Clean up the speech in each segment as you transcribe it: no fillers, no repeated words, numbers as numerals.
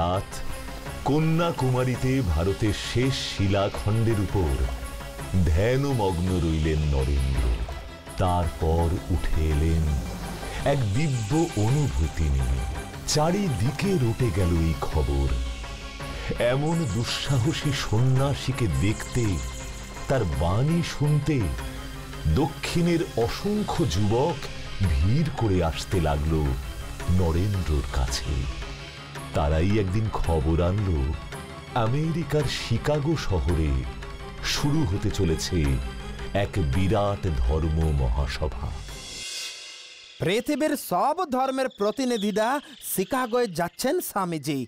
রাত কন্যাকুমারীতে ভারতের শেষ শিলাখণ্ডের উপর ধ্যানমগ্ন রইলেন নরেন্দ্র। তারপর উঠে এলেন এক দিব্য অনুভূতি নিয়ে। চারিদিকে রটে গেল এই খবর, এমন দুঃসাহসী সন্ন্যাসীকে দেখতে, তার বাণী শুনতে দক্ষিণের অসংখ্য যুবক ভিড় করে আসতে লাগল নরেন্দ্রর কাছে। তারাই একদিন খবর আনল আমেরিকার শিকাগো শহরে শুরু হতে চলেছে এক বিরাট ধর্ম মহাসভা। পৃথিবীর সব ধর্মের প্রতিনিধিরা শিকাগোয় যাচ্ছেন স্বামীজি,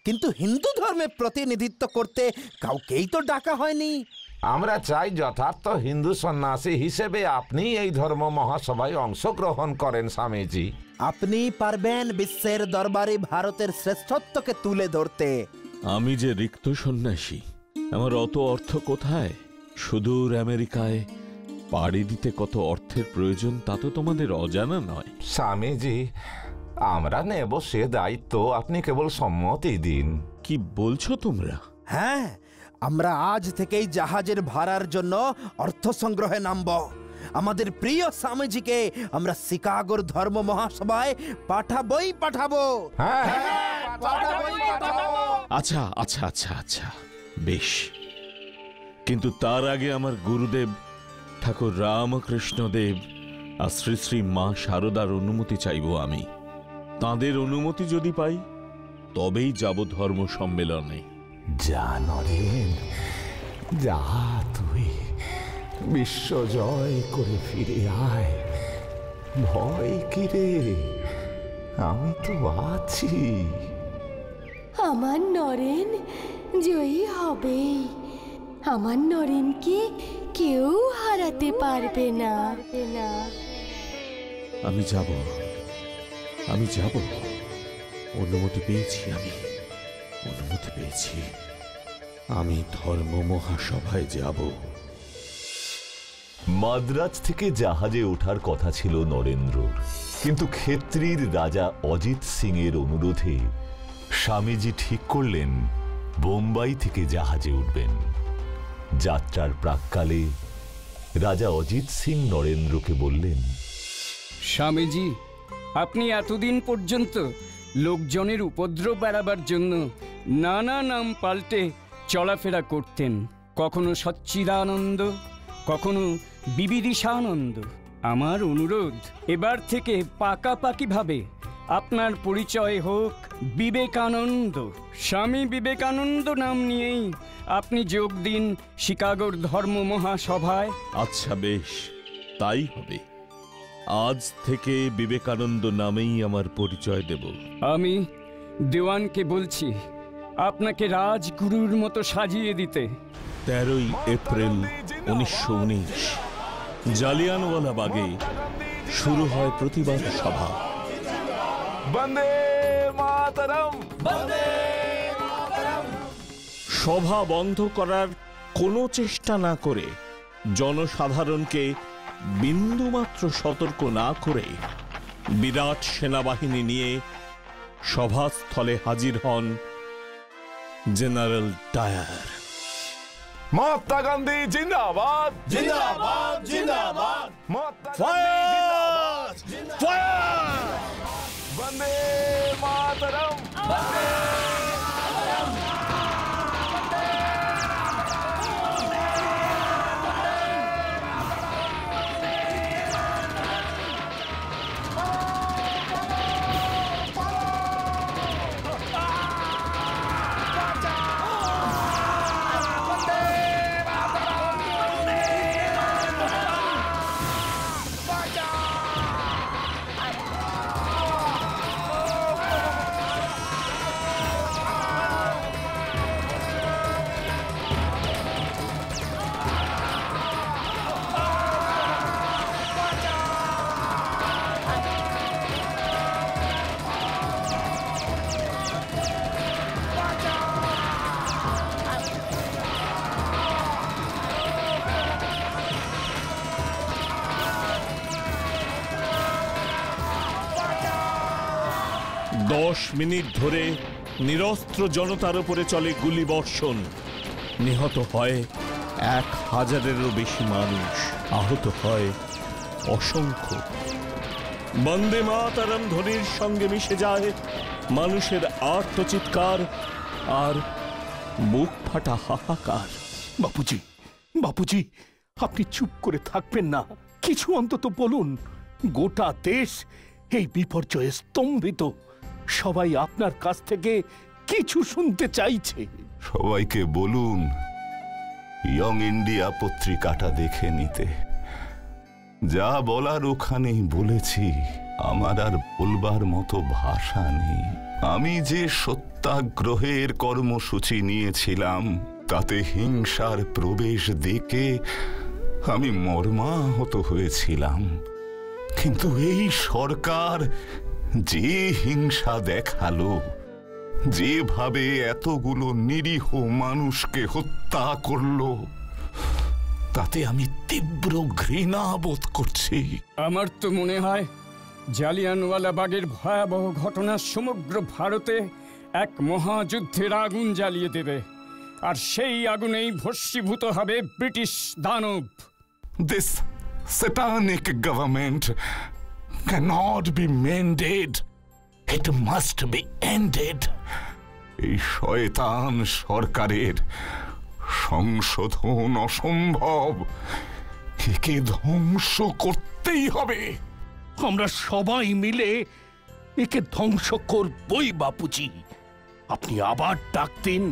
কিন্তু হিন্দু ধর্মের প্রতিনিধিত্ব করতে কাউকেই তো ডাকা হয়নি। আমরা চাই যথার্থ হিন্দু সন্ন্যাসী হিসেবে আপনি এই ধর্ম মহাসভায় অংশগ্রহণ করেন স্বামীজি। আপনি পারবেন বিশ্বের দরবারে ভারতের শ্রেষ্ঠত্বকে তুলে ধরতে। আমি যে রিক্ত সন্ন্যাসী, আমার অত অর্থ কোথায়? সুদূর আমেরিকায় পাড়ি দিতে কত অর্থের প্রয়োজন তা তো তোমাদের অজানা নয়। স্বামীজি, আমরা নেব সে দায়িত্ব, আপনি কেবল সম্মতি দিন। কি বলছো তোমরা? হ্যাঁ, আমরা আজ থেকেই জাহাজের ভাড়ার জন্য অর্থ সংগ্রহে নামব। আমাদের প্রিয় স্বামীজিকে আমরা শিকাগোর ধর্ম মহাসভায় পাঠাবো। আচ্ছা আচ্ছা আচ্ছা আচ্ছা, বেশ, কিন্তু তার আগে আমার গুরুদেব ঠাকুর রামকৃষ্ণদেব আর শ্রী শ্রী মা শারদার অনুমতি চাইব আমি। তাঁদের অনুমতি যদি পাই তবেই যাব ধর্ম সম্মেলনে। যা নরেন, যা, তুই বিশ্ব জয় করে ফিরে আয়। ভয় কি রে, আমি তো আছি। আমার নরেন জয়ী হবেই। আমার নরেনকে কেউ হারাতে পারবে না। আমি যাব, অনুমতি পেয়েছি, অনুমতি পেয়েছি। আমি ধর্ম মহাসভায় যাব। মাদ্রাজ থেকে জাহাজে ওঠার কথা ছিল নরেন্দ্রর, কিন্তু ক্ষেত্রীর রাজা অজিত সিং এর অনুরোধে স্বামীজি ঠিক করলেন বোম্বাই থেকে জাহাজে উঠবেন। যাত্রার প্রাক্কালে রাজা অজিত সিং নরেন্দ্রকে বললেন, স্বামীজি, আপনি এতদিন পর্যন্ত লোকজনের উপদ্রব এড়াবার জন্য নানা নাম পাল্টে চলাফেরা করতেন। কখনো সচ্চিদানন্দ, কখনো বিবিদিশানন্দ। আমার অনুরোধ, এবার থেকে পাকাপাকিভাবে আপনার পরিচয় হোক বিবেকানন্দ। স্বামী বিবেকানন্দ নাম নিয়েই আপনি যোগ দিন শিকাগোর ধর্ম মহাসভায়। আচ্ছা, বেশ, তাই হবে। আজ থেকে বিবেকানন্দ নামেই আমার পরিচয় দেব। আমি দেওয়ানকে বলছি আপনাকে রাজগুরুর মতো সাজিয়ে দিতে। 13 এপ্রিল 1919 জালিয়ানওয়ালাবাগে শুরু হয় প্রতিবাদ সভা। বন্দে মাতরম, বন্দে মাতরম। সভা বন্ধ করার কোনো চেষ্টা না করে, জনসাধারণকে বিন্দুমাত্র সতর্ক না করে বিরাট সেনাবাহিনী নিয়ে সভাস্থলে হাজির হন জেনারেল ডায়ার। মহাত্মা গান্ধী জিন্দাবাদ, জিন্দাবাদ, জিন্দাবাদ। ফায়ার! ফায়ার! বন্দে মাতরম, বন্দে মাতরম। 10 মিনিট ধরে নিরস্ত্র জনতার উপরে চলে গুলি বর্ষণ, নিহত হয় 1000-এরও বেশি মানুষ, আহত হয় অসংখ্য। বন্দে মাতরম ধ্বনির সঙ্গে মিশে যায় মানুষের আর্তচিৎকার আর বুক ফাটা হাহাকার। বাপুজি, বাপুজি, আপনি চুপ করে থাকবেন না, কিছু অন্তত বলুন। গোটা দেশ এই বিপর্যয়ে স্তম্ভিত, সবাই আপনার কাছ থেকে কিছু শুনতে চাইছে। সবাইকে বলুন ইয়ং ইন্ডিয়া পত্রিকাটা দেখে নিতে। যা বলার ওখানেই বলেছি, আমার আর বলবার মতো ভাষা নেই। আমি যে সত্যাগ্রহের কর্মসূচি নিয়েছিলাম তাতে হিংসার প্রবেশ দেখে আমি মর্মাহত হয়েছিলাম, কিন্তু এই সরকার যে হিংসা দেখালো, যেভাবে এতগুলো নিরীহ মানুষকে হত্যা করলো, তাতে আমি তীব্র ঘৃণা বোধ করছি। আমার তো মনে হয় জালিয়ানওয়ালাবাগের ভয়াবহ ঘটনা সমগ্র ভারতে এক মহাযুদ্ধের আগুন জ্বালিয়ে দেবে, আর সেই আগুনেই ভস্মীভূত হবে ব্রিটিশ দানব। This satanic government cannot be mended. It must be ended. এই শয়তান সরকারের সংশোধন অসম্ভব, একে ধ্বংস করতেই হবে। আমরা সবাই মিলে একে ধ্বংস করবই বাপুজি। আপনি আবার ডাক দিন,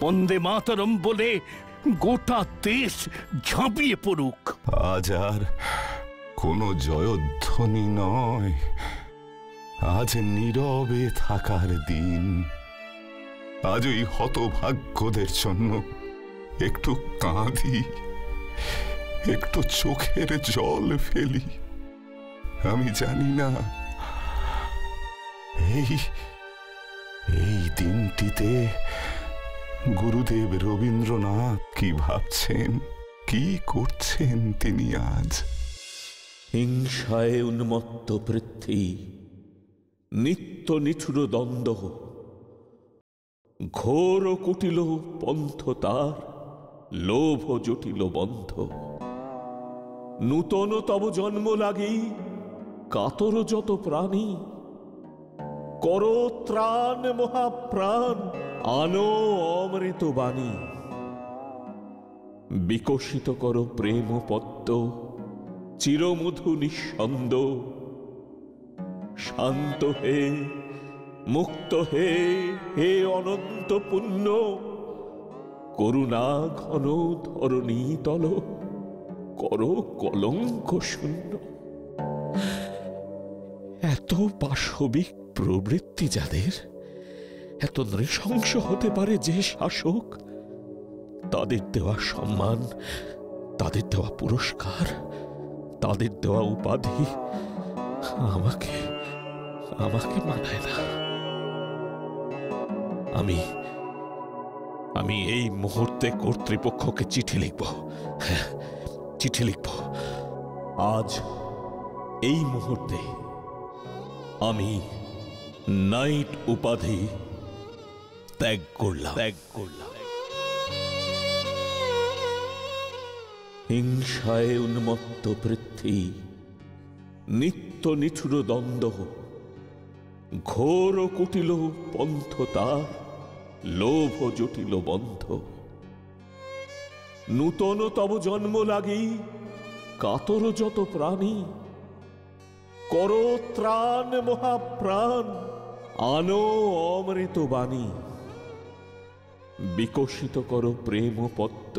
বন্দে মাতরম বলে গোটা দেশ ঝাঁপিয়ে পড়ুক। আজ আর কোনো জয়ধ্বনি নয়, আজ নীরবে থাকার দিন। আজ ওই হতভাগ্যদের জন্য একটু কাঁদি, একটু চোখের জল ফেলি। আমি জানি না এই দিনটিতে গুরুদেব রবীন্দ্রনাথ কি ভাবছেন, কি করছেন তিনি আজ। হিংসায় উন্মত্ত পৃথ্বী, নিত্য নিঠুর দ্বন্দ্ব, ঘোর কুটিল পন্থ তার, লোভ জটিল বন্ধ। নূতন তব জন্ম লাগি, কাতর যত প্রাণী, কর ত্রাণ মহাপ্রাণ, আনো অমৃত বাণী। বিকশিত কর প্রেম পদ্ম, চিরমধু নিঃসন্দ। শান্ত হে, মুক্ত হে, হে অনন্ত পুণ্য, করুণা ঘন ধরণী তল, কর কলঙ্ক শূন্য। এত পাশবিক প্রবৃত্তি যাদের, এত নৃশংস হতে পারে যে শাসক, তাদের দেওয়া সম্মান, তাদের দেওয়া পুরস্কার, তাদের দেওয়া উপাধি আমাকে মানায় না। আমি এই মুহূর্তে কর্তৃপক্ষকে চিঠি লিখব, চিঠি লিখব। আজ এই মুহূর্তে আমি নাইট উপাধি ত্যাগ করলাম। হিংসায় উন্মত্ত পৃথ্বী, নিত্য নিঠুর দ্বন্দ্ব, ঘোর কুটিল পন্থ তার, লোভ জটিল বন্ধ। নূতন তব জন্ম লাগি, কাতর যত প্রাণী, কর ত্রাণ মহাপ্রাণ, আনো অমৃত বাণী। বিকশিত কর প্রেম পদ্ম,